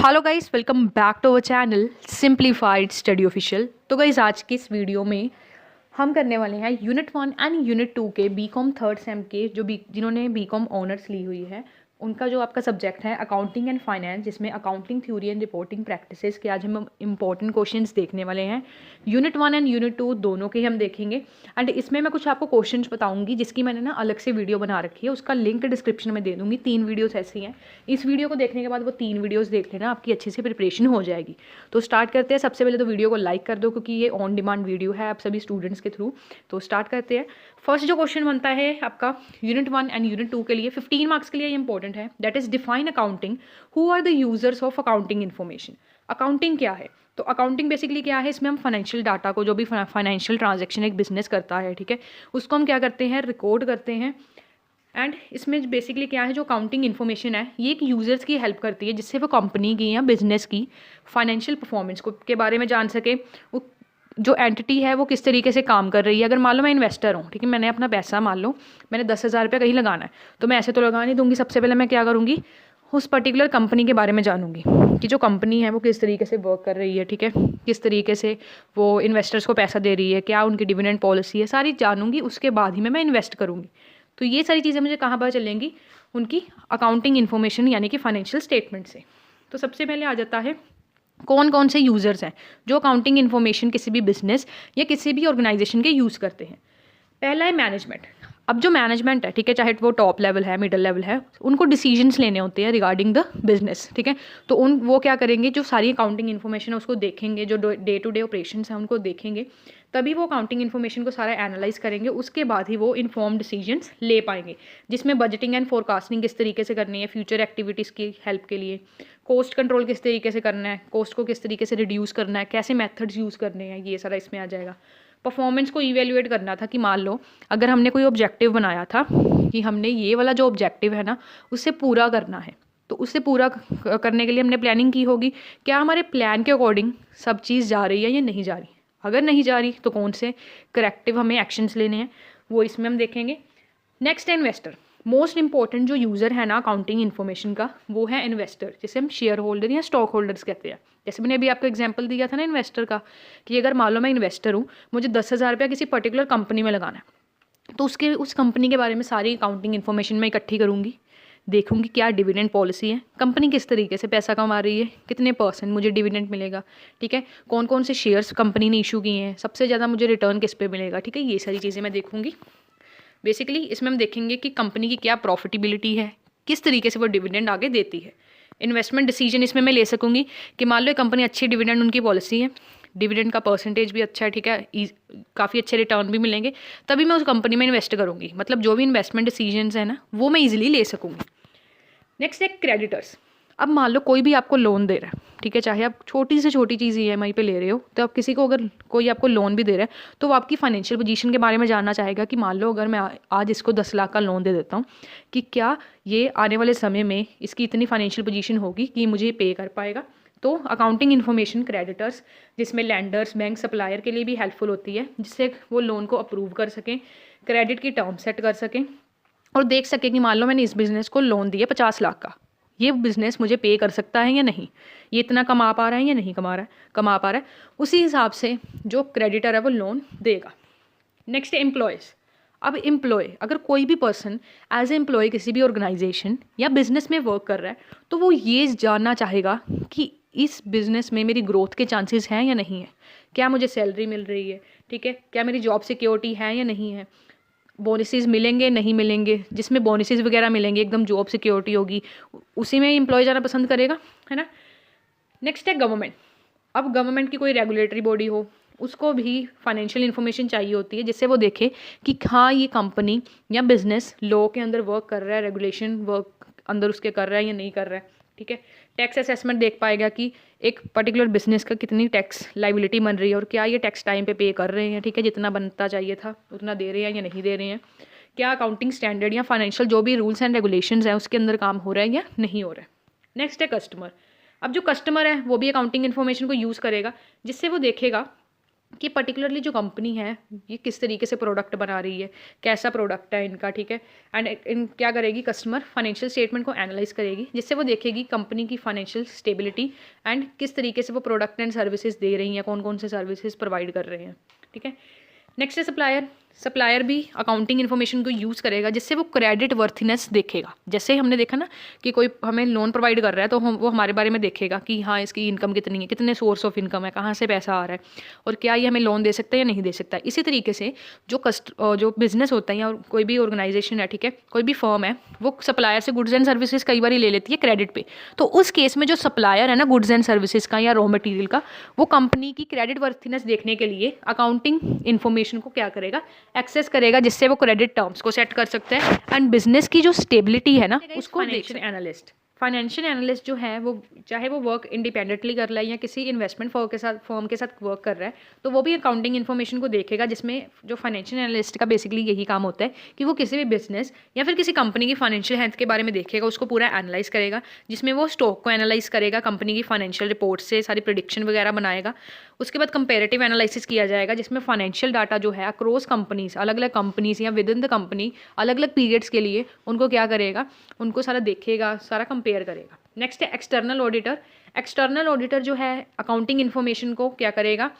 Hello guys, welcome back to our channel simplified study official. तो guys आज की इस वीडियो में हम करने वाले हैं यूनिट 1 एंड यूनिट 2 के बीकॉम थर्ड सेम के जिन्होंने बीकॉम ऑनर्स ली हुई है उनका जो आपका सब्जेक्ट है अकाउंटिंग एंड फाइनेंस, जिसमें accounting theory and reporting practices के आज हम इंपॉर्टेंट क्वेश्चंस देखने वाले हैं। यूनिट 1 एंड यूनिट 2 दोनों के हम देखेंगे एंड इसमें मैं कुछ आपको क्वेश्चंस बताऊंगी जिसकी मैंने ना अलग से वीडियो बना रखी है, उसका लिंक डिस्क्रिप्शन में दे दूंगी। 3 वीडियोस ऐसी हैं, इस वीडियो को देखने के बाद वो 3 वीडियोस देख लेना, आपकी अच्छे से प्रिपरेशन हो जाएगी। तो स्टार्ट करते हैं। सबसे पहले तो वीडियो को लाइक कर दो क्योंकि ये ऑन डिमांड वीडियो है आप सभी स्टूडेंट्स के थ्रू। तो स्टार्ट करते हैं। फर्स्ट जो क्वेश्चन बनता है आपका यूनिट 1 एंड यूनिट 2 के लिए 15 मार्क्स के लिए इंपॉर्टेंट है। That is define accounting, who are the users of accounting information. Accounting क्या है? तो अकाउंटिंग बेसिकली क्या है, इसमें हम फाइनेंशियल डाटा को, जो भी फाइनेंशियल ट्रांजेक्शन एक बिजनेस करता है, ठीक है, उसको हम क्या करते हैं, रिकॉर्ड करते हैं। एंड इसमें बेसिकली क्या है, जो अकाउंटिंग इन्फॉर्मेशन है ये एक यूजर्स की हेल्प करती है जिससे वो कंपनी की या बिजनेस की फाइनेंशियल परफॉर्मेंस को के बारे में जान सके, वो जो एंटिटी है वो किस तरीके से काम कर रही है। अगर मान लो मैं इन्वेस्टर हूँ, ठीक है, मैंने अपना पैसा, मान लो मैंने 10,000 रुपये कहीं लगाना है, तो मैं ऐसे तो लगा नहीं दूंगी। सबसे पहले मैं क्या करूँगी, उस पर्टिकुलर कंपनी के बारे में जानूंगी कि जो कंपनी है वो किस तरीके से वर्क कर रही है, ठीक है, किस तरीके से वो इन्वेस्टर्स को पैसा दे रही है, क्या उनकी डिविडेंड पॉलिसी है, सारी जानूंगी। उसके बाद ही मैं इन्वेस्ट करूँगी। तो ये सारी चीज़ें मुझे कहाँ पता चलेंगी, उनकी अकाउंटिंग इन्फॉर्मेशन यानी कि फाइनेंशियल स्टेटमेंट से। तो सबसे पहले आ जाता है कौन कौन से यूज़र्स हैं जो अकाउंटिंग इन्फॉर्मेशन किसी भी बिजनेस या किसी भी ऑर्गेनाइजेशन के यूज़ करते हैं। पहला है मैनेजमेंट। अब जो मैनेजमेंट है, ठीक है, चाहे वो टॉप लेवल है, मिडिल लेवल है, उनको डिसीजंस लेने होते हैं रिगार्डिंग द बिजनेस, ठीक है। तो वो क्या करेंगे, जो सारी अकाउंटिंग इन्फॉर्मेशन है उसको देखेंगे, जो डे टू डे ऑपरेशंस हैं उनको देखेंगे, तभी वो अकाउंटिंग इन्फॉर्मेशन को सारा एनालाइज करेंगे। उसके बाद ही वो इन्फॉर्म डिसीजंस ले पाएंगे, जिसमें बजटिंग एंड फोरकास्टिंग किस तरीके से करनी है, फ्यूचर एक्टिविटीज़ की हेल्प के लिए, कॉस्ट कंट्रोल किस तरीके से करना है, कॉस्ट को किस तरीके से रिड्यूस करना है, कैसे मेथड्स यूज़ करने हैं, ये सारा इसमें आ जाएगा। परफॉर्मेंस को इवेल्युएट करना था कि मान लो अगर हमने कोई ऑब्जेक्टिव बनाया था कि हमने ये वाला जो ऑब्जेक्टिव है ना उससे पूरा करना है, तो उससे पूरा करने के लिए हमने प्लानिंग की होगी, क्या हमारे प्लान के अकॉर्डिंग सब चीज़ जा रही है या नहीं जा रही। अगर नहीं जा रही तो कौन से करेक्टिव हमें एक्शंस लेने हैं, वो इसमें हम देखेंगे। नेक्स्ट है इन्वेस्टर। मोस्ट इंपॉर्टेंट जो यूज़र है ना अकाउंटिंग इन्फॉर्मेशन का, वो है इन्वेस्टर, जिसे हम शेयर होल्डर या स्टॉक होल्डर्स कहते हैं। जैसे मैंने अभी आपको एग्जांपल दिया था ना इन्वेस्टर का, कि अगर मान लो मैं इन्वेस्टर हूँ, मुझे 10,000 रुपया किसी पर्टिकुलर कंपनी में लगाना है, तो उस कंपनी के बारे में सारी अकाउंटिंग इन्फॉर्मेशन मैं इकट्ठी करूँगी, देखूंगी क्या डिविडेंड पॉलिसी है, कंपनी किस तरीके से पैसा कमा रही है, कितने % मुझे डिविडेंड मिलेगा, ठीक है, कौन कौन से शेयर्स कंपनी ने इशू किए हैं, सबसे ज़्यादा मुझे रिटर्न किस पे मिलेगा, ठीक है, ये सारी चीज़ें मैं देखूंगी। बेसिकली इसमें हम देखेंगे कि कंपनी की क्या प्रॉफिटेबिलिटी है, किस तरीके से वो डिविडेंड आगे देती है। इन्वेस्टमेंट डिसीजन इसमें मैं ले सकूंगी कि मान लो कंपनी अच्छी डिविडेंड उनकी पॉलिसी है, डिविडेंड का परसेंटेज भी अच्छा है, ठीक है, काफ़ी अच्छे रिटर्न भी मिलेंगे, तभी मैं उस कंपनी में इन्वेस्ट करूँगी। मतलब जो भी इन्वेस्टमेंट डिसीजंस है ना वो मैं ईजिली ले सकूँगी। नेक्स्ट है क्रेडिटर्स। अब मान लो कोई भी आपको लोन दे रहा है, ठीक है, चाहे आप छोटी से छोटी चीज़ EMI पे ले रहे हो, तो आप किसी को अगर कोई आपको लोन भी दे रहा है तो वो आपकी फाइनेंशियल पोजीशन के बारे में जानना चाहेगा कि मान लो अगर मैं आज इसको 10 लाख का लोन दे देता हूँ, कि क्या ये आने वाले समय में इसकी इतनी फाइनेंशियल पोजीशन होगी कि मुझे पे कर पाएगा। तो अकाउंटिंग इन्फॉर्मेशन क्रेडिटर्स, जिसमें लैंडर्स, बैंक, सप्लायर के लिए भी हेल्पफुल होती है, जिससे वो लोन को अप्रूव कर सकें, क्रेडिट की टर्म सेट कर सकें और देख सकें कि मान लो मैंने इस बिज़नेस को लोन दिया 50 लाख का, ये बिज़नेस मुझे पे कर सकता है या नहीं, ये इतना कमा पा रहा है या नहीं कमा पा रहा है, उसी हिसाब से जो क्रेडिटर है वो लोन देगा। नेक्स्ट है एम्प्लॉयज़। अब एम्प्लॉय, अगर कोई भी पर्सन एज ए एम्प्लॉय किसी भी ऑर्गेनाइजेशन या बिजनेस में वर्क कर रहा है, तो वो ये जानना चाहेगा कि इस बिज़नेस में मेरी ग्रोथ के चांसेस हैं या नहीं है, क्या मुझे सैलरी मिल रही है, ठीक है, क्या मेरी जॉब सिक्योरिटी है या नहीं है, बोनसेस मिलेंगे नहीं मिलेंगे, जिसमें बोनसेस वगैरह मिलेंगे एकदम जॉब सिक्योरिटी होगी, उसी में एम्प्लॉय जाना पसंद करेगा, है ना। नेक्स्ट है गवर्नमेंट। अब गवर्नमेंट की कोई रेगुलेटरी बॉडी हो, उसको भी फाइनेंशियल इन्फॉर्मेशन चाहिए होती है, जिससे वो देखे कि हाँ ये कंपनी या बिजनेस लॉ के अंदर वर्क कर रहा है, रेगुलेशन वर्क अंदर उसके कर रहा है या नहीं कर रहा है, ठीक है। टैक्स असेसमेंट देख पाएगा कि एक पर्टिकुलर बिजनेस का कितनी टैक्स लाइबिलिटी बन रही है और क्या ये टैक्स टाइम पे कर रहे हैं, ठीक है, जितना बनता चाहिए था उतना दे रहे हैं या नहीं दे रहे हैं, क्या अकाउंटिंग स्टैंडर्ड या फाइनेंशियल जो भी रूल्स एंड रेगुलेशंस हैं उसके अंदर काम हो रहा है या नहीं हो रहा है। नेक्स्ट है कस्टमर। अब जो कस्टमर है वो भी अकाउंटिंग इन्फॉर्मेशन को यूज़ करेगा, जिससे वो देखेगा कि पर्टिकुलरली जो कंपनी है ये किस तरीके से प्रोडक्ट बना रही है, कैसा प्रोडक्ट है इनका, ठीक है। एंड इन क्या करेगी, कस्टमर फाइनेंशियल स्टेटमेंट को एनालाइज करेगी, जिससे वो देखेगी कंपनी की फाइनेंशियल स्टेबिलिटी एंड किस तरीके से वो प्रोडक्ट एंड सर्विसेज दे रही हैं, कौन कौन से सर्विसेज प्रोवाइड कर रहे हैं, ठीक है। नेक्स्ट है सप्लायर। सप्लायर भी अकाउंटिंग इन्फॉर्मेशन को यूज़ करेगा, जिससे वो क्रेडिट वर्थनेस देखेगा। जैसे हमने देखा ना कि कोई हमें लोन प्रोवाइड कर रहा है तो वो हमारे बारे में देखेगा कि हाँ इसकी इनकम कितनी है, कितने सोर्स ऑफ इनकम है, कहाँ से पैसा आ रहा है और क्या ये हमें लोन दे सकता है या नहीं दे सकता है। इसी तरीके से जो बिजनेस होता है या कोई भी ऑर्गेनाइजेशन है, ठीक है, कोई भी फर्म है, वो सप्लायर से गुड्स एंड सर्विसेज कई बार ले लेती है क्रेडिट पे। तो उस केस में जो सप्लायर है ना गुड्स एंड सर्विसेज का या रॉ मटेरियल का, वो कंपनी की क्रेडिट वर्थनेस देखने के लिए अकाउंटिंग इन्फॉर्मेशन को क्या करेगा, एक्सेस करेगा, जिससे वो क्रेडिट टर्म्स को सेट कर सकते हैं एंड बिजनेस की जो स्टेबिलिटी है ना उसको फाइनेंशियल एनालिस्ट जो है वो चाहे वो वर्क इंडिपेंडेंटली कर रहा है या किसी इन्वेस्टमेंट फर्म के साथ वर्क कर रहा है, तो वो भी अकाउंटिंग इन्फॉर्मेशन को देखेगा, जिसमें जो फाइनेंशियल एनालिस्ट का बेसिकली यही काम होता है कि वो किसी भी बिजनेस या फिर किसी कंपनी की फाइनेंशियल हेल्थ के बारे में देखेगा, उसको पूरा एनालाइज करेगा, जिसमें वो स्टॉक को एनालाइज करेगा, कंपनी की फाइनेंशियल रिपोर्ट से सारी प्रेडिक्शन वगैरह बनाएगा। उसके बाद कंपेरेटिव एनालिसिस किया जाएगा, जिसमें फाइनेंशियल डाटा जो है अक्रॉस कंपनीज, अलग अलग कंपनीज या विद इन द कंपनी अलग अलग पीरियड्स के लिए उनको क्या करेगा, उनको सारा देखेगा, सारा कंपेयर करेगा। नेक्स्ट है एक्सटर्नल ऑडिटर। एक्सटर्नल ऑडिटर जो है अकाउंटिंग इन्फॉर्मेशन को क्या करेगा,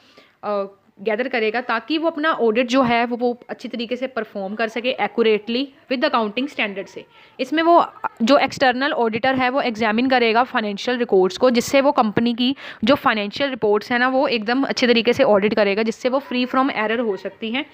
गैदर करेगा, ताकि वो अपना ऑडिट जो है वो अच्छी तरीके से परफॉर्म कर सके एक्यूरेटली विद अकाउंटिंग स्टैंडर्ड से। इसमें वो जो एक्सटर्नल ऑडिटर है वो एग्जामिन करेगा फाइनेंशियल रिकॉर्ड्स को, जिससे वो कंपनी की जो फाइनेंशियल रिपोर्ट्स है ना वो एकदम अच्छे तरीके से ऑडिट करेगा, जिससे वो फ्री फ्रॉम एरर हो सकती हैं,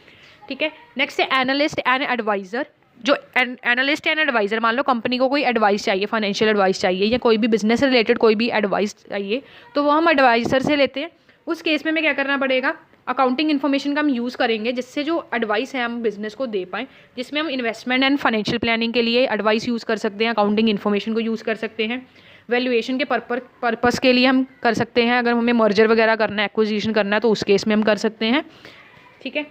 ठीक है। नेक्स्ट है एनालिस्ट एंड एडवाइज़र। जो एनालिस्ट एंड एडवाइज़र, मान लो कंपनी को कोई एडवाइस चाहिए, फाइनेंशियल एडवाइस चाहिए या कोई भी बिजनेस रिलेटेड कोई भी एडवाइस चाहिए, तो वो हम एडवाइज़र से लेते हैं। उस केस में हमें क्या करना पड़ेगा, अकाउंटिंग इन्फॉर्मेशन का हम यूज़ करेंगे, जिससे जो एडवाइस है हम बिजनेस को दे पाएँ, जिसमें हम इन्वेस्टमेंट एंड फाइनेंशियल प्लानिंग के लिए एडवाइस यूज़ कर सकते हैं, अकाउंटिंग इन्फॉर्मेशन को यूज़ कर सकते हैं। वैल्यूएशन के पर्पस के लिए हम कर सकते हैं, अगर हमें मर्जर वगैरह करना है, एक्विजिशन करना है, तो उस केस में हम कर सकते हैं, ठीक है।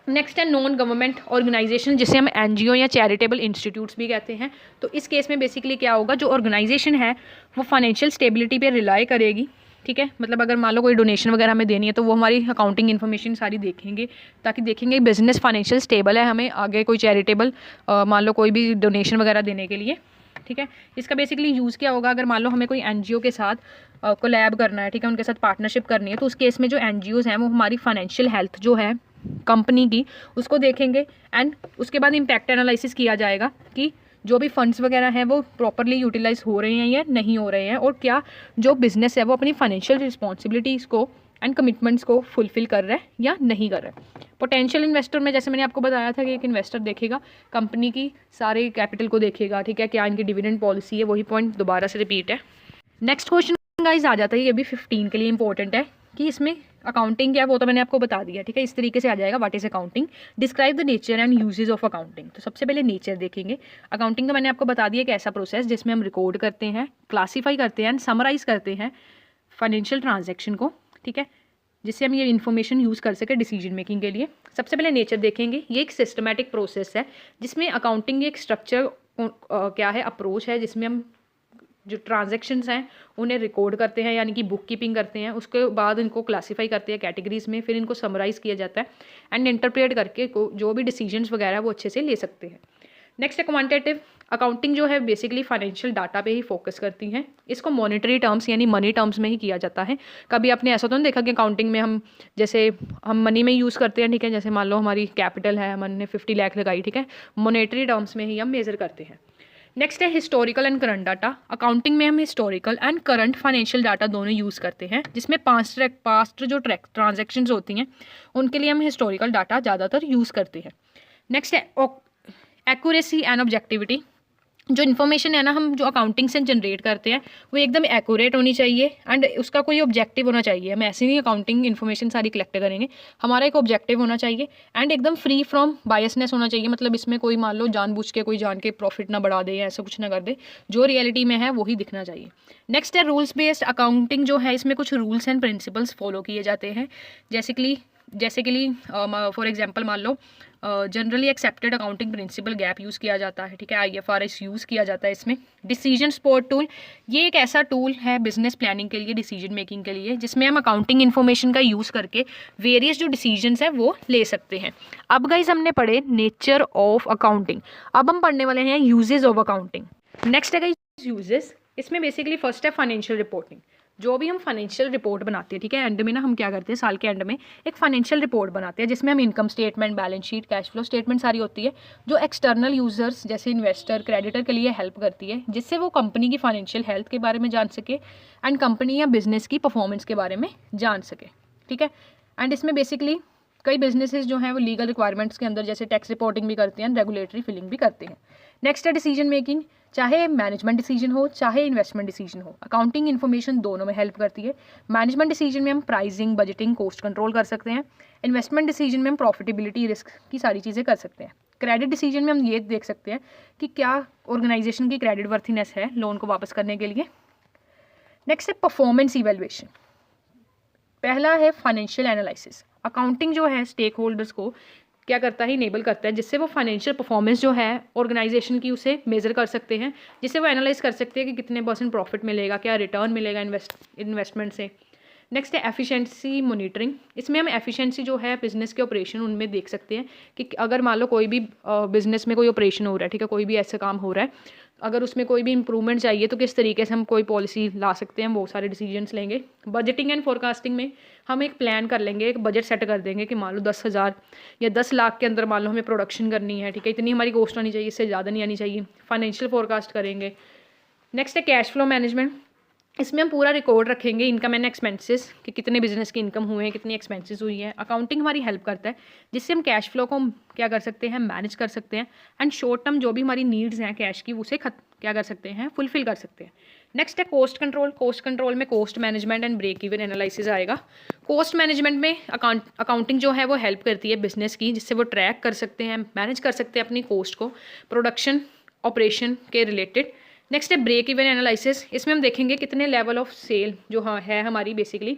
नेक्स्ट है नॉन गवर्नमेंट ऑर्गेनाइजेशन, जिसे हम एनजीओ या चैरिटेबल इंस्टीट्यूट्स भी कहते हैं। तो इस केस में बेसिकली क्या होगा, जो ऑर्गेनाइजेशन है वो फाइनेंशियल स्टेबिलिटी पे रिलाई करेगी, ठीक है। मतलब अगर मान लो कोई डोनेशन वगैरह हमें देनी है तो वो हमारी अकाउंटिंग इन्फॉर्मेशन सारी देखेंगे, ताकि देखेंगे बिजनेस फाइनेंशियल स्टेबल है, हमें आगे कोई चैरिटेबल मान लो कोई भी डोनेशन वगैरह देने के लिए, ठीक है। इसका बेसिकली यूज़ क्या होगा, अगर मान लो हमें कोई एनजीओ के साथ कोलैब करना है, ठीक है, उनके साथ पार्टनरशिप करनी है, तो उस केस में जो एनजीओज़ हैं वो हमारी फाइनेंशियल हेल्थ जो है कंपनी की उसको देखेंगे एंड उसके बाद इम्पैक्ट एनालिसिस किया जाएगा कि जो भी फंड्स वगैरह हैं वो प्रॉपरली यूटिलाइज हो रहे हैं या नहीं हो रहे हैं, और क्या जो बिज़नेस है वो अपनी फाइनेंशियल रिस्पॉन्सिबिलिटीज़ को एंड कमिटमेंट्स को फुलफिल कर रहा है या नहीं कर रहा है। पोटेंशियल इन्वेस्टर में जैसे मैंने आपको बताया था कि एक इन्वेस्टर देखेगा कंपनी की सारे कैपिटल को देखेगा, ठीक है, क्या इनकी डिविडेंड पॉलिसी है, वही पॉइंट दोबारा से रिपीट है। नेक्स्ट क्वेश्चन गाइस आ जाता है, ये भी 15 के लिए इंपॉर्टेंट है कि इसमें अकाउंटिंग क्या है वो तो मैंने आपको बता दिया, ठीक है। इस तरीके से आ जाएगा, what is accounting, describe the nature and uses of accounting. तो सबसे पहले नेचर देखेंगे। अकाउंटिंग का मैंने आपको बता दिया कि ऐसा प्रोसेस जिसमें हम रिकॉर्ड करते हैं, क्लासीफाई करते हैं एंड समराइज करते हैं फाइनेंशियल ट्रांजेक्शन को, ठीक है, जिससे हम ये इन्फॉर्मेशन यूज़ कर सके डिसीजन मेकिंग के लिए। सबसे पहले नेचर देखेंगे। ये एक सिस्टमैटिक प्रोसेस है जिसमें अकाउंटिंग एक स्ट्रक्चर क्या है, अप्रोच है, जिसमें हम जो ट्रांजैक्शंस हैं उन्हें रिकॉर्ड करते हैं, यानी कि बुक कीपिंग करते हैं, उसके बाद इनको क्लासीफाई करते हैं कैटेगरीज में, फिर इनको समराइज़ किया जाता है एंड इंटरप्रेट करके जो भी डिसीजंस वगैरह वो अच्छे से ले सकते हैं। नेक्स्ट है क्वांटिटेटिव। अकाउंटिंग जो है बेसिकली फाइनेंशियल डाटा पे ही फोकस करती हैं। इसको मॉनेटरी टर्म्स यानी मनी टर्म्स में ही किया जाता है। कभी आपने ऐसा तो नहीं देखा कि अकाउंटिंग में हम जैसे हम मनी में यूज़ करते हैं, ठीक है, जैसे मान लो हमारी कैपिटल है, हमने 50 लाख लगाई, ठीक है, मॉनेटरी टर्म्स में ही हम मेज़र करते हैं। नेक्स्ट है historical and current data. Accounting में हम historical and current financial data दोनों यूज़ करते हैं, जिसमें पास्ट जो ट्रांजैक्शंस होती हैं उनके लिए हम हिस्टोरिकल डाटा ज़्यादातर यूज़ करते हैं। नेक्स्ट है एक्यूरेसी एंड ऑब्जेक्टिविटी। जो इन्फॉर्मेशन है ना हम जो अकाउंटिंग से जनरेट करते हैं वो एकदम एक्यूरेट होनी चाहिए एंड उसका कोई ऑब्जेक्टिव होना चाहिए। हम ऐसे नहीं अकाउंटिंग इन्फॉर्मेशन सारी कलेक्ट करेंगे, हमारा एक ऑब्जेक्टिव होना चाहिए एंड एकदम फ्री फ्रॉम बायसनेस होना चाहिए। मतलब इसमें कोई मान लो जानबूझ के कोई जान के प्रॉफिट ना बढ़ा दे, ऐसा कुछ ना कर दे, जो रियलिटी में है वही दिखना चाहिए। नेक्स्ट है रूल्स बेस्ड अकाउंटिंग। जो है इसमें कुछ रूल्स एंड प्रिंसिपल्स फॉलो किए जाते हैं, जैसे कि जैसे कि लिए फॉर एग्जांपल मान लो generally accepted accounting principle GAAP use किया जाता है, ठीक है, IFRS यूज़ किया जाता है इसमें। डिसीजन सपोर्ट टूल, ये एक ऐसा टूल है बिजनेस प्लानिंग के लिए, डिसीजन मेकिंग के लिए, जिसमें हम अकाउंटिंग इन्फॉर्मेशन का यूज़ करके वेरियस जो डिसीजंस हैं वो ले सकते हैं। अब गाइस हमने पढ़े नेचर ऑफ अकाउंटिंग, अब हम पढ़ने वाले हैं यूजेज ऑफ अकाउंटिंग। नेक्स्ट है गाइस यूजेस, इसमें बेसिकली फर्स्ट है फाइनेंशियल रिपोर्टिंग। जो भी हम फाइनेंशियल रिपोर्ट बनाते हैं, ठीक है, एंड में ना हम क्या करते हैं, साल के एंड में एक फाइनेंशियल रिपोर्ट बनाते हैं जिसमें हम income statement, balance sheet, cash flow statement सारी होती है, जो एक्सटर्नल यूजर्स जैसे इन्वेस्टर, क्रेडिटर के लिए हेल्प करती है, जिससे वो कंपनी की फाइनेंशियल हेल्थ के बारे में जान सके एंड कंपनी या बिजनेस की परफॉर्मेंस के बारे में जान सके, ठीक है। एंड इसमें बेसिकली कई बिजनेसेस जो हैं वो लीगल रिक्वायरमेंट्स के अंदर जैसे टैक्स रिपोर्टिंग भी करते हैं, रेगुलेटरी फिलिंग भी करते हैं। नेक्स्ट है डिसीजन मेकिंग, चाहे मैनेजमेंट डिसीजन हो चाहे इन्वेस्टमेंट डिसीजन हो, अकाउंटिंग इन्फॉर्मेशन दोनों में हेल्प करती है। मैनेजमेंट डिसीजन में हम प्राइसिंग, बजटिंग, कॉस्ट कंट्रोल कर सकते हैं। इन्वेस्टमेंट डिसीजन में हम प्रॉफिटेबिलिटी, रिस्क की सारी चीज़ें कर सकते हैं। क्रेडिट डिसीजन में हम ये देख सकते हैं कि क्या ऑर्गेनाइजेशन की क्रेडिट वर्थीनेस है लोन को वापस करने के लिए। नेक्स्ट है परफॉर्मेंस इवेल्युएशन, पहला है फाइनेंशियल एनालिसिस। अकाउंटिंग जो है स्टेक होल्डर्स को क्या करता है, इनेबल करता है, जिससे वो फाइनेंशियल परफॉर्मेंस जो है ऑर्गेनाइजेशन की उसे मेजर कर सकते हैं, जिससे वो एनालाइज कर सकते हैं कि कितने % प्रॉफिट मिलेगा, क्या रिटर्न मिलेगा इन्वेस्टमेंट से। नेक्स्ट है एफिशिएंसी मॉनिटरिंग, इसमें हम एफिशिएंसी जो है बिजनेस के ऑपरेशन उनमें देख सकते हैं कि अगर मान लो कोई भी बिजनेस में कोई ऑपरेशन हो रहा है, ठीक है, कोई भी ऐसा काम हो रहा है, अगर उसमें कोई भी इंप्रूवमेंट चाहिए तो किस तरीके से हम कोई पॉलिसी ला सकते हैं, वो सारे डिसीजंस लेंगे। बजटिंग एंड फोरकास्टिंग में हम एक प्लान कर लेंगे, एक बजट सेट कर देंगे कि मान लो 10,000 या 10 लाख के अंदर मान लो हमें प्रोडक्शन करनी है, ठीक है, इतनी हमारी कॉस्ट आनी चाहिए, इससे ज़्यादा नहीं आनी चाहिए, फाइनेंशियल फोरकास्ट करेंगे। नेक्स्ट है कैश फ्लो मैनेजमेंट, इसमें हम पूरा रिकॉर्ड रखेंगे इनकम एंड एक्सपेंसेस कि कितने बिजनेस की इनकम हुए हैं, कितनी एक्सपेंसेस हुई है। अकाउंटिंग हमारी हेल्प करता है जिससे हम कैश फ्लो को क्या कर सकते हैं, मैनेज कर सकते हैं एंड शॉर्ट टर्म जो भी हमारी नीड्स हैं कैश की उसे क्या कर सकते हैं, फुलफिल कर सकते हैं। नेक्स्ट है कॉस्ट कंट्रोल, कॉस्ट कंट्रोल में cost management and break even analysis आएगा। कॉस्ट मैनेजमेंट में अकाउंटिंग जो है वो हेल्प करती है बिजनेस की, जिससे वो ट्रैक कर सकते हैं, मैनेज कर सकते हैं अपनी कॉस्ट को प्रोडक्शन ऑपरेशन के रिलेटेड। नेक्स्ट है ब्रेक इवन एनालिसिस, इसमें हम देखेंगे कितने लेवल ऑफ सेल जो है हमारी बेसिकली,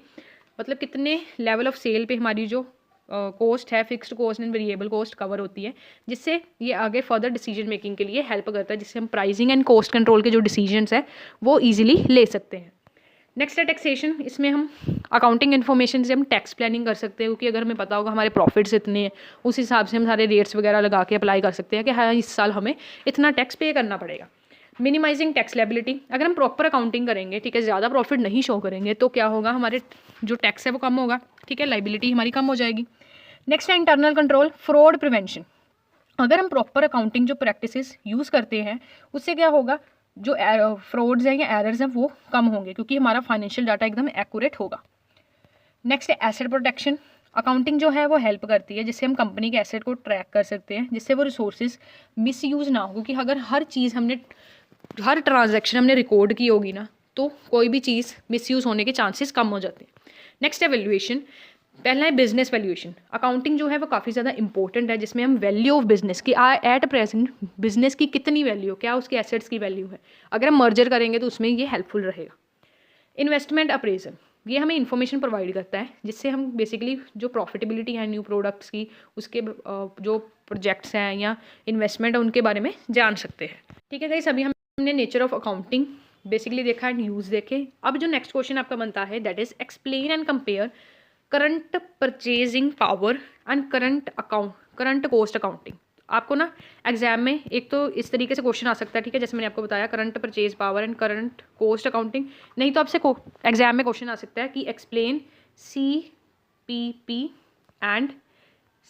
मतलब कितने लेवल ऑफ सेल पे हमारी जो कॉस्ट है, fixed cost and variable cost cover होती है, जिससे ये आगे फर्दर डिसीजन मेकिंग के लिए हेल्प करता है, जिससे हम प्राइसिंग एंड कॉस्ट कंट्रोल के जो डिसीजंस है वो ईजिली ले सकते हैं। नेक्स्ट है टैक्सेशन, इसमें हम अकाउंटिंग इन्फॉर्मेशन से हम टैक्स प्लानिंग कर सकते हैं, क्योंकि अगर हमें पता होगा हमारे प्रॉफिट्स इतने हैं उस हिसाब से हम सारे रेट्स वगैरह लगा के अप्लाई कर सकते हैं कि हाँ इस साल हमें इतना टैक्स पे करना पड़ेगा। मिनिमाइजिंग टैक्स लायबिलिटी, अगर हम प्रॉपर अकाउंटिंग करेंगे, ठीक है, ज़्यादा प्रॉफिट नहीं शो करेंगे तो क्या होगा, हमारे जो टैक्स है वो कम होगा, ठीक है, लायबिलिटी हमारी कम हो जाएगी। नेक्स्ट है इंटरनल कंट्रोल, फ्रॉड प्रिवेंशन, अगर हम प्रॉपर अकाउंटिंग जो प्रैक्टिसेस यूज़ करते हैं उससे क्या होगा, जो फ्रॉड्स हैं या एरर्स हैं वो कम होंगे क्योंकि हमारा फाइनेंशियल डाटा एकदम एक्यूरेट होगा। नेक्स्ट है एसेट प्रोटेक्शन, अकाउंटिंग जो है वो हेल्प करती है जिससे हम कंपनी के एसेट को ट्रैक कर सकते हैं, जिससे वो रिसोर्सेज मिसयूज़ ना हो, क्योंकि अगर हर चीज़ हमने हर ट्रांजैक्शन हमने रिकॉर्ड की होगी ना तो कोई भी चीज़ मिसयूज़ होने के चांसेस कम हो जाते हैं। नेक्स्ट है वैल्यूएशन, पहला है बिजनेस वैल्यूएशन, अकाउंटिंग जो है वो काफ़ी ज़्यादा इंपॉर्टेंट है, जिसमें हम वैल्यू ऑफ बिजनेस की एट प्रेजेंट बिजनेस की कितनी वैल्यू, क्या उसके एसेट्स की वैल्यू है, अगर हम मर्जर करेंगे तो उसमें ये हेल्पफुल रहेगा। इन्वेस्टमेंट अप्रेजल, ये हमें इन्फॉर्मेशन प्रोवाइड करता है जिससे हम बेसिकली जो प्रॉफिटेबिलिटी है न्यू प्रोडक्ट्स की, उसके जो प्रोजेक्ट्स हैं या इन्वेस्टमेंट है उनके बारे में जान सकते हैं। ठीक है गाइस, अभी हमने नेचर ऑफ अकाउंटिंग बेसिकली देखा एंड यूज़ देखे। अब जो नेक्स्ट क्वेश्चन आपका बनता है that is explain and compare current purchasing power and current cost accounting. आपको ना एग्जाम में एक तो इस तरीके से क्वेश्चन आ सकता है, ठीक है, जैसे मैंने आपको बताया current purchase power and current cost accounting, नहीं तो आपसे एग्जाम में क्वेश्चन आ सकता है कि एक्सप्लेन CPP एंड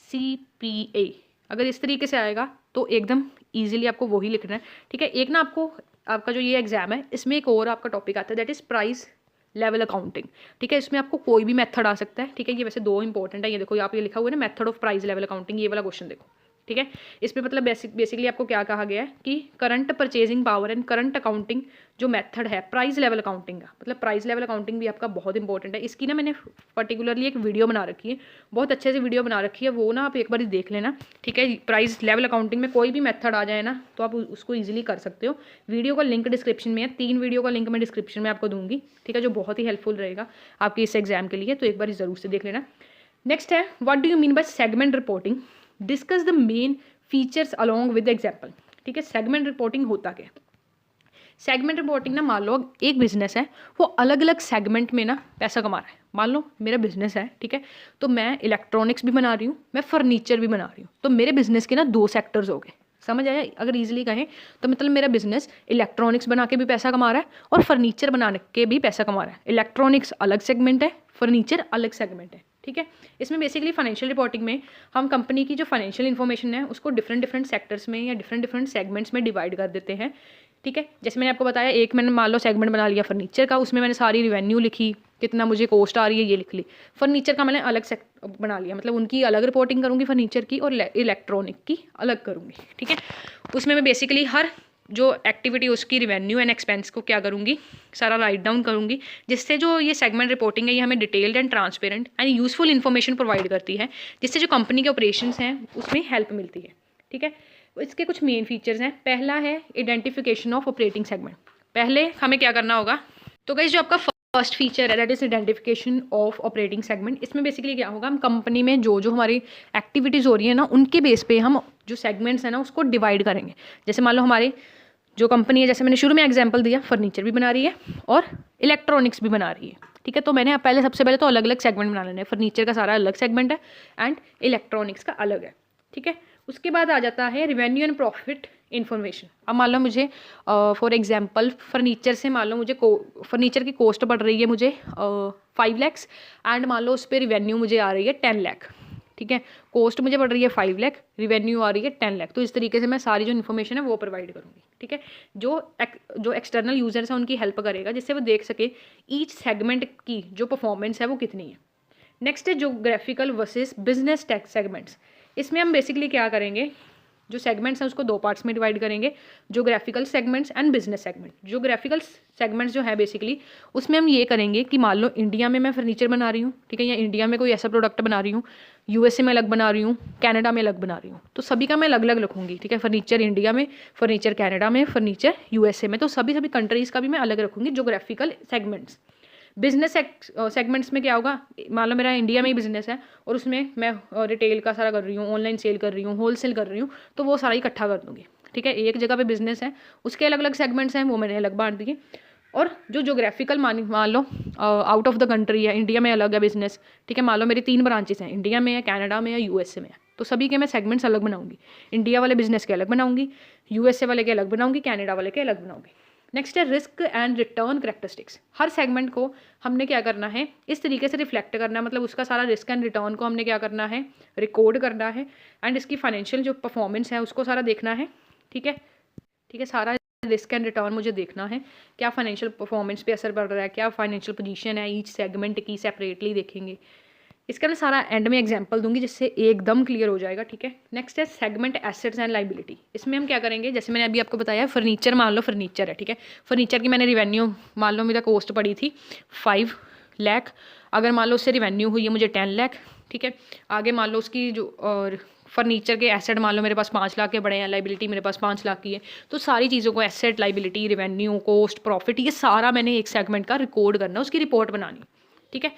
CPA। अगर इस तरीके से आएगा तो एकदम ईजिली आपको वही लिखना है, ठीक है। एक ना आपका जो ये एग्जाम है इसमें एक और आपका टॉपिक आता है that is price level accounting, ठीक है, इसमें आपको कोई भी मेथड आ सकता है, ठीक है, ये वैसे दो इंपॉर्टेंट है, ये देखो आप ये लिखा हुआ है ना method of price level accounting, ये वाला क्वेश्चन देखो, ठीक है। इसमें मतलब बेसिकली आपको क्या कहा गया है कि current purchasing power and current accounting जो मेथड है प्राइस लेवल अकाउंटिंग का, मतलब प्राइस लेवल अकाउंटिंग भी आपका बहुत इंपॉर्टेंट है। इसकी ना मैंने पर्टिकुलरली एक वीडियो बना रखी है, बहुत अच्छे से वीडियो बना रखी है, वो ना आप एक बार देख लेना, ठीक है। प्राइस लेवल अकाउंटिंग में कोई भी मेथड आ जाए ना तो आप उसको ईजिली कर सकते हो। वीडियो का लिंक डिस्क्रिप्शन में है, 3 वीडियो का लिंक मैं डिस्क्रिप्शन में आपको दूंगी, ठीक है, जो बहुत ही हेल्पफुल रहेगा आपके इस एग्जाम के लिए, तो एक बार ज़रूर से देख लेना। नेक्स्ट है what do you mean bye segment reporting, discuss the main features along with example. ठीक है, सेगमेंट रिपोर्टिंग होता क्या है? सेगमेंट रिपोर्टिंग ना, मान लो एक बिजनेस है, वो अलग अलग सेगमेंट में ना पैसा कमा रहा है। मान लो मेरा बिजनेस है, ठीक है, तो मैं इलेक्ट्रॉनिक्स भी बना रही हूँ, मैं फर्नीचर भी बना रही हूँ, तो मेरे बिजनेस के ना 2 सेक्टर्स हो गए। समझ आया? अगर ईजिली कहें तो मतलब मेरा बिजनेस इलेक्ट्रॉनिक्स बना के भी पैसा कमा रहा है और फर्नीचर बनाने के भी पैसा कमा रहा है। इलेक्ट्रॉनिक्स अलग सेगमेंट है, फर्नीचर अलग सेगमेंट है। ठीक है, इसमें बेसिकली फाइनेंशियल रिपोर्टिंग में हम कंपनी की जो फाइनेंशियल इन्फॉर्मेशन है उसको डिफरेंट डिफरेंट सेक्टर्स में या डिफरेंट डिफरेंट सेगमेंट्स में डिवाइड कर देते हैं। ठीक है, जैसे मैंने आपको बताया, एक मैंने मान लो सेगमेंट बना लिया फर्नीचर का, उसमें मैंने सारी रिवेन्यू लिखी, कितना मुझे कॉस्ट आ रही है ये लिख ली। फर्नीचर का मैंने अलग बना लिया, मतलब उनकी अलग रिपोर्टिंग करूँगी फर्नीचर की, और इलेक्ट्रॉनिक की अलग करूँगी। ठीक है, उसमें मैं बेसिकली हर जो एक्टिविटी उसकी रिवेन्यू एंड एक्सपेंस को क्या करूँगी, सारा राइट डाउन करूँगी, जिससे जो ये सेगमेंट रिपोर्टिंग है ये हमें detailed and transparent and useful information provide करती है, जिससे जो कंपनी के ऑपरेशंस हैं उसमें हेल्प मिलती है। ठीक है, इसके कुछ मेन फीचर्स हैं। पहला है आइडेंटिफिकेशन ऑफ ऑपरेटिंग सेगमेंट। पहले हमें क्या करना होगा, तो गाइस जो आपका फर्स्ट फीचर है that is identification of operating segment, इसमें बेसिकली क्या होगा, हम कंपनी में जो जो हमारी एक्टिविटीज़ हो रही है ना, उनके बेस पे हम जो सेगमेंट्स हैं ना उसको डिवाइड करेंगे। जैसे मान लो हमारी जो कंपनी है, जैसे मैंने शुरू में एग्जाम्पल दिया, फर्नीचर भी बना रही है और इलेक्ट्रॉनिक्स भी बना रही है। ठीक है, तो मैंने पहले सबसे पहले तो अलग अलग सेगमेंट बना लेने हैं। फर्नीचर का सारा अलग सेगमेंट है एंड इलेक्ट्रॉनिक्स का अलग है। ठीक है, उसके बाद आ जाता है रिवेन्यू एंड प्रॉफिट इन्फॉर्मेशन। अब मान लो मुझे फॉर एग्जांपल फर्नीचर से मान लो मुझे फर्नीचर की कॉस्ट बढ़ रही है मुझे 5 लाख एंड मान लो उस पर रिवेन्यू मुझे आ रही है 10 लाख। ठीक है, कॉस्ट मुझे बढ़ रही है 5 लाख, रिवेन्यू आ रही है 10 लाख। तो इस तरीके से मैं सारी जो इन्फॉर्मेशन है वो प्रोवाइड करूँगी। ठीक है, जो एक्सटर्नल यूजर्स हैं उनकी हेल्प करेगा, जिससे वो देख सके ईच सेगमेंट की जो परफॉर्मेंस है वो कितनी है। नेक्स्ट है geographical versus business tax segments. इसमें हम बेसिकली क्या करेंगे, जो सेगमेंट्स हैं उसको 2 पार्ट्स में डिवाइड करेंगे, geographical segments and business segment. Geographical segments जो है बेसिकली उसमें हम ये करेंगे कि मान लो इंडिया में मैं फर्नीचर बना रही हूँ, ठीक है, या इंडिया में कोई ऐसा प्रोडक्ट बना रही हूँ, यूएसए में अलग बना रही हूँ, कनाडा में अलग बना रही हूँ, तो सभी का मैं अलग अलग रखूँगी। ठीक है, फर्नीचर इंडिया में, फर्नीचर कनाडा में, फर्नीचर यूएसए में, तो सभी कंट्रीज़ का भी मैं अलग रखूँगी जोग्राफिकल सेगमेंट्स। बिजनेस सेगमेंट्स में क्या होगा, मान लो मेरा इंडिया में ही बिजनेस है और उसमें मैं रिटेल का सारा कर रही हूँ, ऑनलाइन सेल कर रही हूँ, होलसेल कर रही हूँ, तो वो सारा इकट्ठा कर दूँगी। ठीक है, एक जगह पे बिजनेस है, उसके अलग अलग सेगमेंट्स हैं, वो मैंने अलग बांट दिए। और जो जोग्राफिकल मान लो आउट ऑफ द कंट्री है, इंडिया में अलग है बिजनेस। ठीक है, मान लो मेरी 3 ब्रांचेस हैं, इंडिया में है, कनाडा में है, यूएसए में है, तो सभी के मैं सेगमेंट्स अलग बनाऊंगी। इंडिया वाले बिजनेस के अलग बनाऊंगी, यूएसए वाले के अलग बनाऊंगी, कनाडा वाले के अलग बनाऊंगी। नेक्स्ट है risk and return characteristics. Her segment को हमने क्या करना है, इस तरीके से रिफ्लेक्ट करना है, मतलब उसका सारा रिस्क एंड रिटर्न को हमने क्या करना है, रिकॉर्ड करना है एंड इसकी फाइनेंशियल जो परफॉर्मेंस है उसको सारा देखना है। ठीक है, सारा रिस्क एंड रिटर्न मुझे देखना है, क्या फाइनेंशियल परफॉर्मेंस पे असर पड़ रहा है, क्या फाइनेंशियल पोजीशन है ईच सेगमेंट की, सेपरेटली देखेंगे। इसका मैं सारा एंड में एग्जांपल दूंगी जिससे एकदम क्लियर हो जाएगा। ठीक है, नेक्स्ट है सेगमेंट एसेट्स एंड लाइबिलिटी। इसमें हम क्या करेंगे, जैसे मैंने अभी आपको बताया फर्नीचर, मान लो फर्नीचर है, ठीक है, फर्नीचर की मैंने रिवेन्यू मान लो मेरा कॉस्ट पड़ी थी 5 लाख, अगर मान लो उससे रिवेन्यू हुई है मुझे 10 लाख। ठीक है, आगे मान लो उसकी जो और फर्नीचर के एसेट मान लो मेरे पास 5 लाख के बड़े हैं, लाइबिलिटी मेरे पास 5 लाख की है, तो सारी चीज़ों को asset, liability, revenue, cost, profit, ये सारा मैंने एक सेगमेंट का रिकॉर्ड करना, उसकी रिपोर्ट बनानी। ठीक है,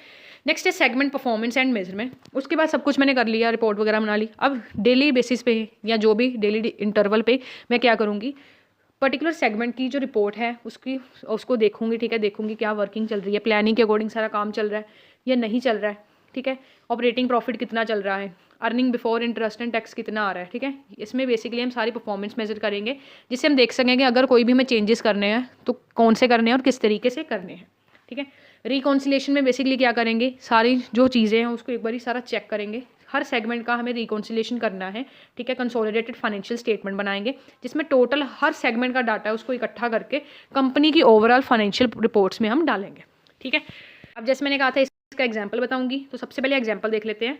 नेक्स्ट है सेगमेंट परफॉर्मेंस एंड मेजरमेंट। उसके बाद सब कुछ मैंने कर लिया, रिपोर्ट वगैरह बना ली। अब डेली बेसिस पे या जो भी डेली इंटरवल पे मैं क्या करूँगी, पर्टिकुलर सेगमेंट की जो रिपोर्ट है उसको देखूँगी। ठीक है, देखूँगी क्या वर्किंग चल रही है, प्लानिंग के अकॉर्डिंग सारा काम चल रहा है या नहीं चल रहा है। ठीक है, ऑपरेटिंग प्रॉफिट कितना चल रहा है, earning before interest and tax कितना आ रहा है। ठीक है, इसमें बेसिकली हम सारी परफॉर्मेंस मेजर करेंगे, जिससे हम देख सकेंगे अगर कोई भी हमें चेंजेस करने हैं तो कौन से करने हैं और किस तरीके से करने हैं। ठीक है, रिकॉन्सिलेशन में बेसिकली क्या करेंगे, सारी जो चीज़ें हैं उसको एक बार सारा चेक करेंगे, हर सेगमेंट का हमें रिकॉन्सिलेशन करना है। ठीक है, कंसोलिडेटेड फाइनेंशियल स्टेटमेंट बनाएंगे जिसमें टोटल हर सेगमेंट का डाटा है उसको इकट्ठा करके कंपनी की ओवरऑल फाइनेंशियल रिपोर्ट्स में हम डालेंगे। ठीक है, अब जैसे मैंने कहा था इसका एग्जाम्पल बताऊंगी, तो सबसे पहले एग्जाम्पल देख लेते हैं।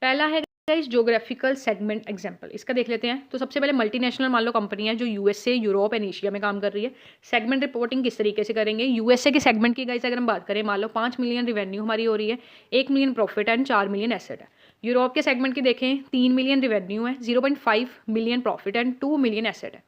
पहला है गाइस जोग्राफिकल सेगमेंट एग्जांपल, इसका देख लेते हैं। तो सबसे पहले मल्टीनेशनल मान लो कंपनी है जो यूएसए, यूरोप एंड एशिया में काम कर रही है। सेगमेंट रिपोर्टिंग किस तरीके से करेंगे, यूएसए के सेगमेंट की गाइस अगर हम बात करें, मान लो 5 मिलियन रिवेन्यू हमारी हो रही है, 1 million profit and 4 million asset है। यूरोप के सेगमेंट की देखें, 3 मिलियन रिवेन्यू है, 0.5 million profit and 2 million asset है।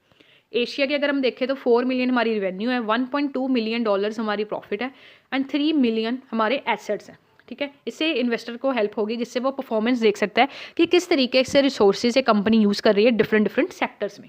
एशिया की अगर हम देखें तो 4 मिलियन हमारी रिवेन्यू है, $1.2 मिलियन हमारी प्रॉफिट है एंड 3 मिलियन हमारे एसेट्स हैं। ठीक है। इससे इन्वेस्टर को हेल्प होगी, जिससे वो परफॉर्मेंस देख सकता है कि किस तरीके से रिसोर्सेज ये कंपनी यूज़ कर रही है डिफरेंट डिफरेंट सेक्टर्स में।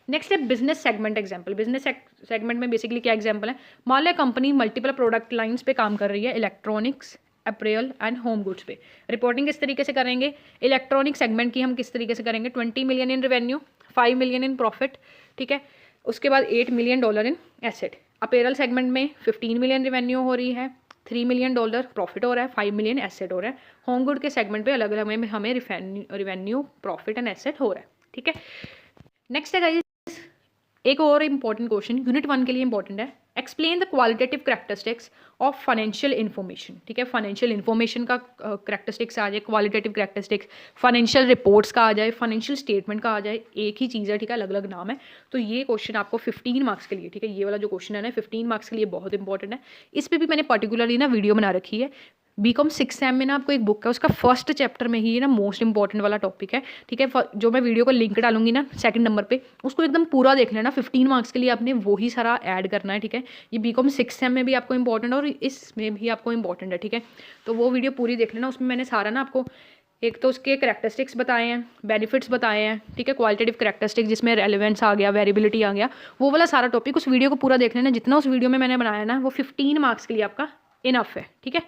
नेक्स्ट है business segment example. Business segment में बेसिकली क्या एग्जाम्पल है, मान लो कंपनी मल्टीपल प्रोडक्ट लाइंस पे काम कर रही है, electronics, April and home goods पे। रिपोर्टिंग किस तरीके से करेंगे, इलेक्ट्रॉनिक सेगमेंट की हम किस तरीके से करेंगे, 20 million in revenue, 5 million in profit, ठीक है। उसके बाद $8 million in asset. April segment में 15 मिलियन रेवेन्यू हो रही है, $3 मिलियन प्रॉफिट हो रहा है, 5 मिलियन एसेट हो रहा है। होम गुड के सेगमेंट पे अलग अलग में हमें रेवेन्यू, प्रॉफिट एंड एसेट हो रहा है, ठीक है। नेक्स्ट है गाइस एक और इंपॉर्टेंट क्वेश्चन यूनिट 1 के लिए इंपॉर्टेंट है, explain the qualitative characteristics of financial information, ठीक है। फाइनेंशियल इन्फॉर्मेशन का करैक्टरिस्टिक्स आ जाए, क्वालिटेटिव करैक्टरिस्टिक्स, फाइनेंशियल रिपोर्ट्स का आ जाए, फाइनेंशियल स्टेटमेंट का आ जाए, एक ही चीज़ है, ठीक है, अलग अलग नाम है। तो ये क्वेश्चन आपको 15 मार्क्स के लिए, ठीक है, ये वाला जो क्वेश्चन है ना 15 मार्क्स के लिए बहुत इंपॉर्टेंट है। इस पर भी मैंने पर्टिकुलरली ना वीडियो बना रखी है। बीकॉम 6 सेम में ना आपको एक बुक है, उसका फर्स्ट चैप्टर में ही ना मोस्ट इंपॉर्टेंट वाला टॉपिक है, ठीक है। जो मैं वीडियो को लिंक डालूंगी ना सेकंड नंबर पे, उसको एकदम पूरा देख लेना। 15 मार्क्स के लिए आपने वही सारा ऐड करना है, ठीक है। ये बीकॉम 6 सेम में भी आपको इंपॉर्टेंट है और इसमें भी आपको इंपॉर्टेंट है, ठीक है। तो वो वीडियो पूरी देख लेना, उसमें मैंने सारा ना आपको एक तो उसके करैक्टरिस्टिक्स बताए हैं, बेनिफिट्स बताए हैं, ठीक है, क्वालिटेटिव करैक्टरिस्टिक्स जिसमें रेलेवेंस आ गया, वेरिएबिलिटी आ गया, वो वाला सारा टॉपिक उस वीडियो को पूरा देख लेना। जितना उस वीडियो में मैंने बनाया ना वो 15 मार्क्स के लिए आपका इनफ है, ठीक है।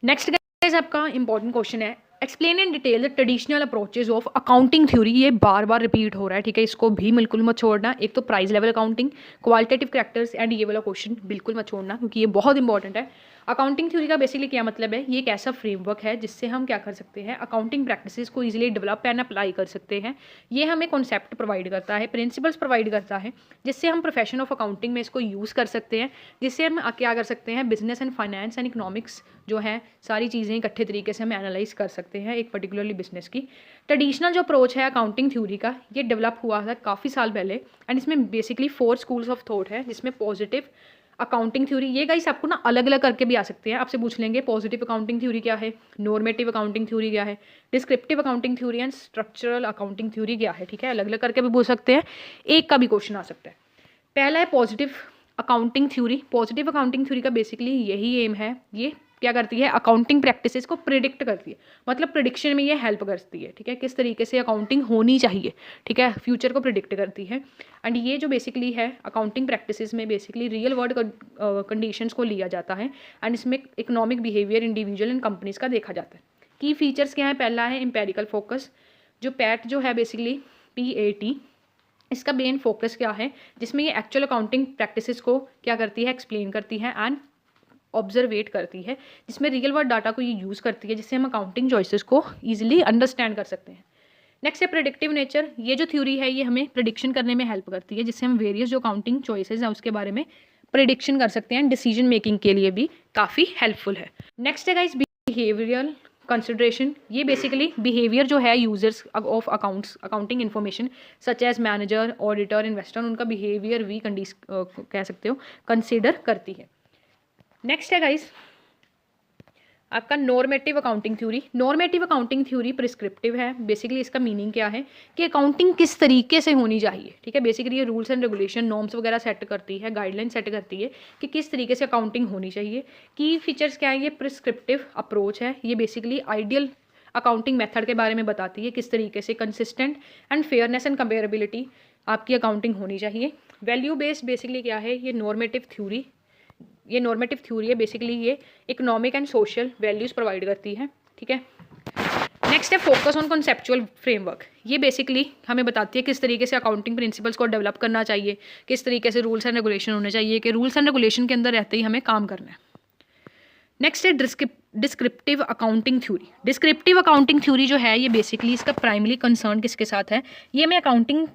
नेक्स्ट गाइस आपका इंपॉर्टेंट क्वेश्चन है, explain in detail the traditional approaches of accounting theory. ये बार बार रिपीट हो रहा है, ठीक है, इसको भी बिल्कुल मत छोड़ना। एक तो price level accounting, qualitative characters and ये वाला क्वेश्चन बिल्कुल मत छोड़ना, क्योंकि ये बहुत इंपॉर्टेंट है। अकाउंटिंग थ्योरी का बेसिकली क्या मतलब है, ये एक ऐसा फ्रेमवर्क है जिससे हम क्या कर सकते हैं, अकाउंटिंग प्रैक्टिसेस को इजीली डेवलप एंड अप्लाई कर सकते हैं। ये हमें कॉन्सेप्ट प्रोवाइड करता है, प्रिंसिपल्स प्रोवाइड करता है, जिससे हम प्रोफेशन ऑफ अकाउंटिंग में इसको यूज़ कर सकते हैं, जिससे हम क्या कर सकते हैं, business and finance and economics जो है सारी चीज़ें इकट्ठे तरीके से हम एनालाइज कर सकते हैं एक पर्टिकुलरली बिजनेस की। ट्रेडिशनल जो अप्रोच है अकाउंटिंग थ्योरी का, ये डेवलप हुआ था काफ़ी साल पहले एंड इसमें बेसिकली 4 स्कूल्स ऑफ थॉट है, जिसमें पॉजिटिव अकाउंटिंग थ्योरी, ये गाइस आपको ना अलग अलग करके भी आ सकते हैं, आपसे पूछ लेंगे पॉजिटिव अकाउंटिंग थ्योरी क्या है, नॉर्मेटिव अकाउंटिंग थ्योरी क्या है, descriptive accounting theory and structural accounting theory क्या है, ठीक है, अलग अलग करके भी पूछ सकते हैं, एक का भी क्वेश्चन आ सकता है। पहला है positive accounting theory. Positive accounting theory का बेसिकली यही एम है, ये क्या करती है, अकाउंटिंग प्रैक्टिसेस को प्रिडिक्ट करती है, मतलब प्रिडिक्शन में ये हेल्प करती है, ठीक है, किस तरीके से अकाउंटिंग होनी चाहिए, ठीक है, फ्यूचर को प्रिडिक्ट करती है। एंड ये जो बेसिकली है अकाउंटिंग प्रैक्टिसेस में बेसिकली रियल वर्ल्ड कंडीशंस को लिया जाता है एंड इसमें economic behaviour individual and companies का देखा जाता है। की फीचर्स क्या है, पहला है एम्पेरिकल फोकस, जो पैट जो है बेसिकली PAT, इसका मेन फोकस क्या है, जिसमें ये एक्चुअल अकाउंटिंग प्रैक्टिसेस को क्या करती है, एक्सप्लेन करती है एंड ऑब्जर्वेट करती है, जिसमें रियल वर्ल्ड डाटा को ये यूज़ करती है, जिससे हम अकाउंटिंग चॉइसेस को ईजिली अंडरस्टैंड कर सकते हैं। नेक्स्ट है प्रेडिक्टिव नेचर। ये जो थ्योरी है ये हमें प्रिडिक्शन करने में हेल्प करती है, जिससे हम वेरियस जो अकाउंटिंग चॉइसेस हैं उसके बारे में प्रिडिक्शन कर सकते हैं, डिसीजन मेकिंग के लिए भी काफ़ी हेल्पफुल है। नेक्स्ट है गाइस बिहेवियरल कंसिडरेशन। ये बेसिकली बिहेवियर जो है users of accounting information such as manager, auditor, investor, उनका बिहेवियर भी कह सकते हो कंसिडर करती है। नेक्स्ट है गाइस आपका normative accounting theory. Normative accounting theory prescriptive है, बेसिकली इसका मीनिंग क्या है कि अकाउंटिंग किस तरीके से होनी चाहिए, ठीक है, बेसिकली ये रूल्स एंड रेगुलेशन, नॉर्म्स वगैरह सेट करती है, गाइडलाइन सेट करती है कि किस तरीके से अकाउंटिंग होनी चाहिए। की फीचर्स क्या है, ये प्रिस्क्रिप्टिव अप्रोच है, ये बेसिकली आइडियल अकाउंटिंग मेथड के बारे में बताती है, किस तरीके से consistent and fairness and comparability आपकी अकाउंटिंग होनी चाहिए। वैल्यू बेस्ड बेसिकली क्या है, ये नॉर्मेटिव थ्योरी, ये नॉर्मेटिव थ्योरी है, बेसिकली ये economic and social values provide करती है, ठीक है। नेक्स्ट है फोकस ऑन कॉन्सेप्चुअल फ्रेमवर्क। ये बेसिकली हमें बताती है किस तरीके से अकाउंटिंग प्रिंसिपल्स को डेवलप करना चाहिए, किस तरीके से रूल्स एंड रेगुलेशन होने चाहिए, कि रूल्स एंड रेगुलेशन के अंदर रहते ही हमें काम करना है। नेक्स्ट है descriptive accounting theory. Descriptive accounting theory जो है ये बेसिकली इसका प्राइमरी कंसर्न किसके साथ है, ये हमें अकाउंटिंग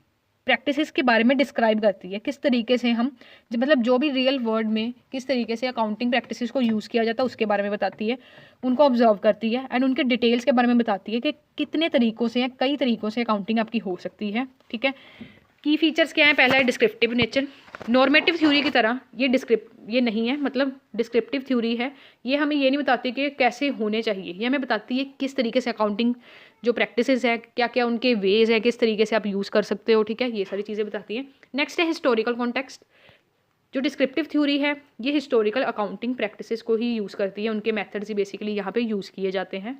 प्रैक्टिसेस के बारे में डिस्क्राइब करती है, किस तरीके से हम मतलब जो भी रियल वर्ल्ड में किस तरीके से अकाउंटिंग प्रैक्टिसेस को यूज़ किया जाता है उसके बारे में बताती है, उनको ऑब्जर्व करती है एंड उनके डिटेल्स के बारे में बताती है कि कितने तरीक़ों से या कई तरीक़ों से अकाउंटिंग आपकी हो सकती है, ठीक है। की फीचर्स क्या है, पहला है डिस्क्रिप्टिव नेचर। नॉर्मेटिव थ्योरी की तरह ये नहीं है, मतलब डिस्क्रिप्टिव थ्योरी है, ये हमें ये नहीं बताती कि कैसे होने चाहिए, ये हमें बताती है किस तरीके से अकाउंटिंग जो प्रैक्टिसेस है क्या क्या उनके वेज है, किस तरीके से आप यूज़ कर सकते हो, ठीक है, ये सारी चीज़ें बताती हैं। नेक्स्ट है हिस्टोरिकल कॉन्टेक्स्ट। जो डिस्क्रिप्टिव थ्योरी है ये हिस्टोरिकल अकाउंटिंग प्रैक्टिसेस को ही यूज़ करती है, उनके मेथड्स ही बेसिकली यहाँ पे यूज़ किए जाते हैं।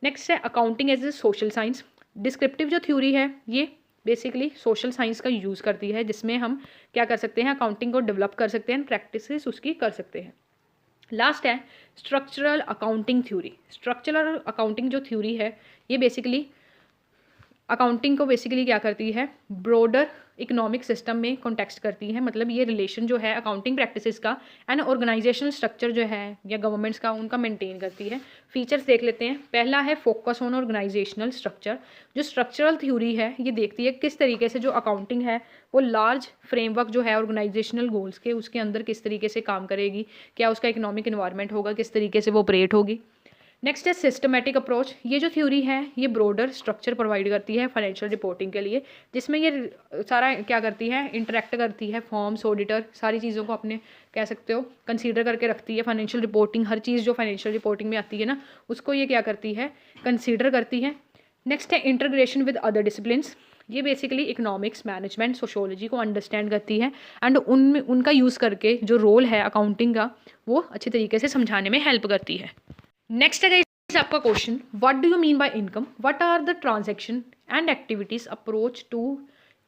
नेक्स्ट है accounting as a social science. Descriptive जो थ्योरी है ये बेसिकली सोशल साइंस का यूज़ करती है, जिसमें हम क्या कर सकते हैं, अकाउंटिंग को डेवलप कर सकते हैं, प्रैक्टिसेस उसकी कर सकते हैं। लास्ट है structural accounting theory. Structural accounting जो थ्योरी है ये बेसिकली अकाउंटिंग को बेसिकली क्या करती है, ब्रॉडर इकोनॉमिक सिस्टम में कॉन्टेक्स्ट करती है। मतलब ये रिलेशन जो है अकाउंटिंग प्रैक्टिसेस का एंड ऑर्गेनाइजेशनल स्ट्रक्चर जो है या गवर्नमेंट्स का, उनका मेंटेन करती है। फीचर्स देख लेते हैं। पहला है फोकस ऑन ऑर्गेनाइजेशनल स्ट्रक्चर। जो स्ट्रक्चरल थ्योरी है ये देखती है किस तरीके से जो अकाउंटिंग है वो लार्ज फ्रेमवर्क जो है ऑर्गेनाइजेशनल गोल्स के, उसके अंदर किस तरीके से काम करेगी, क्या उसका इकोनॉमिक इन्वायरमेंट होगा, किस तरीके से वो ऑपरेट होगी। नेक्स्ट है सिस्टमेटिक अप्रोच। ये जो थ्योरी है ये ब्रॉडर स्ट्रक्चर प्रोवाइड करती है फाइनेंशियल रिपोर्टिंग के लिए, जिसमें ये सारा क्या करती है, इंटरेक्ट करती है, फॉर्म्स, ऑडिटर, सारी चीज़ों को अपने कह सकते हो कंसीडर करके रखती है। फाइनेंशियल रिपोर्टिंग, हर चीज़ जो फाइनेंशियल रिपोर्टिंग में आती है ना, उसको ये क्या करती है, कंसीडर करती है। नेक्स्ट है इंटीग्रेशन विद अदर डिसिप्लिन्स। ये बेसिकली इकोनॉमिक्स, मैनेजमेंट, सोशोलॉजी को अंडरस्टैंड करती है एंड उनमें उनका यूज़ करके जो रोल है अकाउंटिंग का वो अच्छे तरीके से समझाने में हेल्प करती है। नेक्स्ट है गाइस आपका question, what do you mean by income, what are the transaction and activities approach to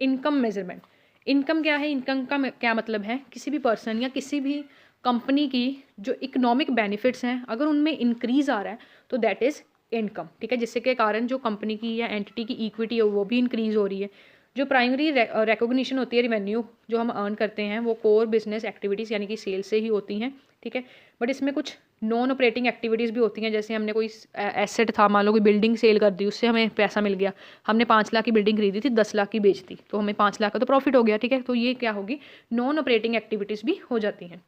income measurement. Income क्या है, इनकम का क्या मतलब है, किसी भी पर्सन या किसी भी कंपनी की जो इकोनॉमिक बेनिफिट्स हैं अगर उनमें इंक्रीज आ रहा है तो दैट इज़ इनकम। ठीक है, जिससे के कारण जो कंपनी की या एंटिटी की इक्विटी है वो भी इंक्रीज हो रही है। जो प्राइमरी रिकॉग्निशन होती है रेवेन्यू जो हम अर्न करते हैं वो कोर बिजनेस एक्टिविटीज़ यानी कि सेल से ही होती हैं। ठीक है, बट इसमें कुछ नॉन ऑपरेटिंग एक्टिविटीज़ भी होती हैं, जैसे हमने कोई एसेट था, मान लो कोई बिल्डिंग सेल कर दी, उससे हमें पैसा मिल गया, हमने 5 लाख की बिल्डिंग खरीदी थी, 10 लाख की बेच दी, तो हमें 5 लाख का तो प्रॉफिट हो गया। ठीक है, तो ये क्या होगी, नॉन ऑपरेटिंग एक्टिविटीज़ भी हो जाती हैं।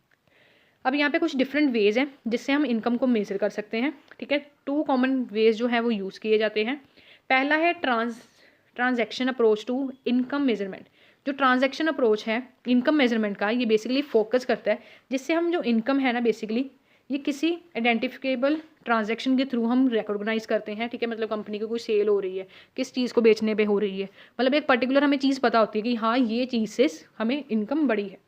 अब यहाँ पे कुछ डिफरेंट वेज हैं जिससे हम इनकम को मेजर कर सकते हैं। ठीक है, 2 कॉमन वेज जो है वो यूज़ किए जाते हैं। पहला है transaction approach to income measurement. जो ट्रांजैक्शन अप्रोच है इनकम मेजरमेंट का ये बेसिकली फोकस करता है, जिससे हम जो इनकम है ना बेसिकली ये किसी आइडेंटिफिकेबल ट्रांजैक्शन के थ्रू हम रिकॉग्नाइज करते हैं। ठीक है, मतलब कंपनी की कोई सेल हो रही है, किस चीज़ को बेचने पे हो रही है, मतलब एक पर्टिकुलर हमें चीज़ पता होती है कि हाँ ये चीज़ से हमें इनकम बढ़ी है।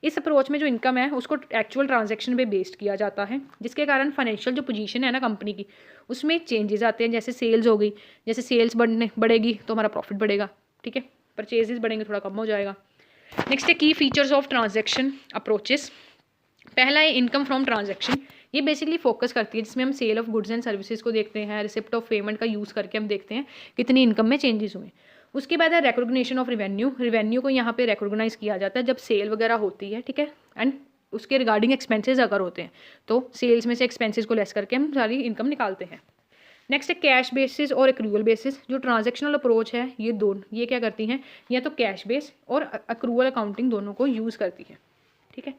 इस अप्रोच में जो इनकम है उसको एक्चुअल ट्रांजैक्शन पे बेस्ड किया जाता है, जिसके कारण फाइनेंशियल जो पोजीशन है ना कंपनी की उसमें चेंजेस आते हैं। जैसे सेल्स हो गई, जैसे सेल्स बढ़ेगी तो हमारा प्रॉफिट बढ़ेगा। ठीक है, परचेजेस बढ़ेंगे, थोड़ा कम हो जाएगा। नेक्स्ट है की फीचर्स ऑफ ट्रांजैक्शन अप्रोचेस। पहला है इनकम फ्रॉम ट्रांजैक्शन। ये बेसिकली फोकस करती है, जिसमें हम sale of goods and services को देखते हैं, रिसिप्ट ऑफ पेमेंट का यूज़ करके हम देखते हैं कितनी इनकम में चेंजेस हुए। उसके बाद है रिकॉग्निशन ऑफ रेवेन्यू। रेवेन्यू को यहाँ पे रिकॉग्नाइज किया जाता है जब सेल वगैरह होती है। ठीक है, एंड उसके रिगार्डिंग एक्सपेंसेस अगर होते हैं तो सेल्स में से एक्सपेंसेस को लेस करके हम सारी इनकम निकालते हैं। नेक्स्ट है कैश बेसिस और एक्रूअल बेसिस। जो ट्रांजैक्शनल अप्रोच है ये क्या करती हैं, या तो कैश बेस और एक्रूअल अकाउंटिंग दोनों को यूज़ करती है। ठीक है,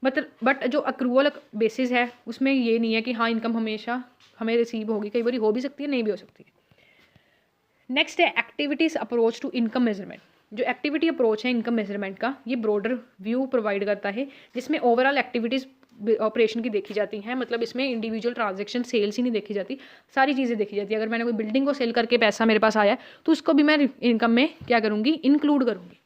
बट जो एक्रूअल बेसिस है उसमें ये नहीं है कि हाँ इनकम हमेशा हमें रिसीव होगी, कई बार हो भी सकती है, नहीं भी हो सकती है। नेक्स्ट है activities approach to income measurement. जो एक्टिविटी अप्रोच है इनकम मेजरमेंट का ये ब्रॉडर व्यू प्रोवाइड करता है, जिसमें ओवरऑल एक्टिविटीज़ ऑपरेशन की देखी जाती हैं। मतलब इसमें इंडिविजुअल ट्रांजैक्शन सेल्स ही नहीं देखी जाती, सारी चीज़ें देखी जाती है। अगर मैंने कोई बिल्डिंग को सेल करके पैसा मेरे पास आया तो उसको भी मैं इनकम में क्या करूँगी, इंक्लूड करूँगी।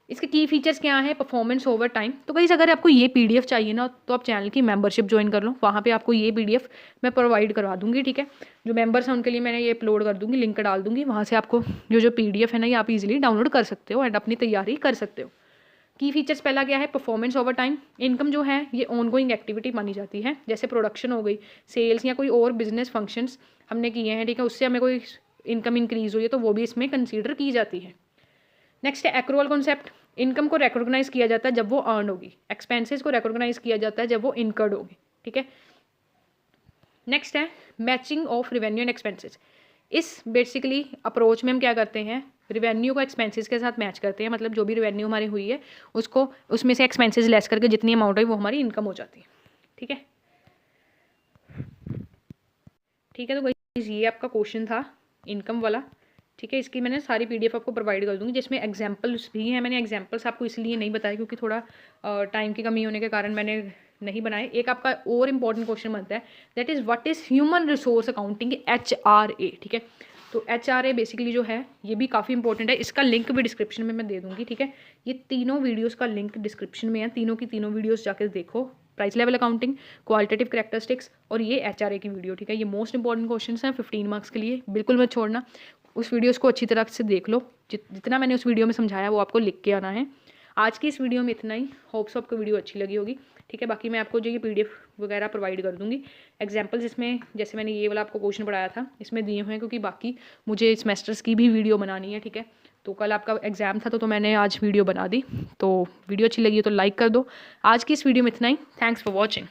इसके की फीचर्स क्या है, परफॉर्मेंस ओवर टाइम। तो गाइस अगर आपको ये पीडीएफ चाहिए ना तो आप चैनल की मेंबरशिप ज्वाइन कर लो, वहाँ पे आपको ये पीडीएफ मैं प्रोवाइड करवा दूँगी। ठीक है, जो मेंबर्स हैं उनके लिए मैंने ये अपलोड कर दूँगी, लिंक डाल दूँगी, वहाँ से आपको जो पीडीएफ है ना ये आप इजीली डाउनलोड कर सकते हो एंड अपनी तैयारी कर सकते हो। की फीचर्स पहला क्या है, परफॉर्मेंस ओवर टाइम। इनकम जो है ये ऑनगोइंग एक्टिविटी मानी जाती है, जैसे प्रोडक्शन हो गई, सेल्स या कोई और बिजनेस फंक्शंस हमने किए हैं। ठीक है, उससे हमें कोई इनकम इंक्रीज हुई है तो वो भी इसमें कंसीडर की जाती है। नेक्स्ट है एक्रूअल कॉन्सेप्ट। इनकम को रिकॉग्नाइज किया जाता है जब वो अर्न होगी, एक्सपेंसेस को रिकॉग्नाइज किया जाता है जब वो इनकर्ड होगी। ठीक है, नेक्स्ट है matching of revenue and expenses. इस बेसिकली अप्रोच में हम क्या करते हैं, रेवेन्यू को एक्सपेंसेस के साथ मैच करते हैं। मतलब जो भी रेवेन्यू हमारी हुई है उसको उसमें से एक्सपेंसेस लेस करके जितनी अमाउंट है वो हमारी इनकम हो जाती है। ठीक है, ठीक है, तो गाइस ये आपका क्वेश्चन था इनकम वाला। ठीक है, इसकी मैंने सारी पीडीएफ आपको प्रोवाइड कर दूँगी, जिसमें एग्जांपल्स भी हैं। मैंने एग्जांपल्स आपको इसलिए नहीं बताया क्योंकि थोड़ा टाइम की कमी होने के कारण मैंने नहीं बनाए। एक आपका और इम्पॉर्टेंट क्वेश्चन बनता है, that is what is human resource accounting, HRA। ठीक है, तो HRA बेसिकली जो है ये भी काफ़ी इंपॉर्टेंट है, इसका लिंक भी डिस्क्रिप्शन में मैं दे दूँगी, ठीक है। ये तीनों वीडियोज़ का लिंक डिस्क्रिप्शन में है, तीनों की तीनों वीडियोज़ जाकर देखो, price level accounting, qualitative characteristics और ये HRA की वीडियो, ठीक है। ये मोस्ट इंपॉर्टेंट क्वेश्चन हैं 15 मार्क्स के लिए, बिल्कुल मत छोड़ना। उस वीडियोज़ को अच्छी तरह से देख लो, जितना मैंने उस वीडियो में समझाया वो आपको लिख के आना है। आज की इस वीडियो में इतना ही, होप्स आपको वीडियो अच्छी लगी होगी, ठीक है। बाकी मैं आपको जो ये PDF वगैरह प्रोवाइड कर दूँगी, एग्जाम्पल्स इसमें जैसे मैंने ये वाला आपको क्वेश्चन पढ़ाया था इसमें दिए हुए हैं, क्योंकि बाकी मुझे सेमेस्टर्स की भी वीडियो बनानी है, ठीक है। तो कल आपका एग्ज़ाम था तो मैंने आज वीडियो बना दी। तो वीडियो अच्छी लगी हो तो लाइक कर दो। आज की इस वीडियो में इतना ही, थैंक्स फॉर वॉचिंग।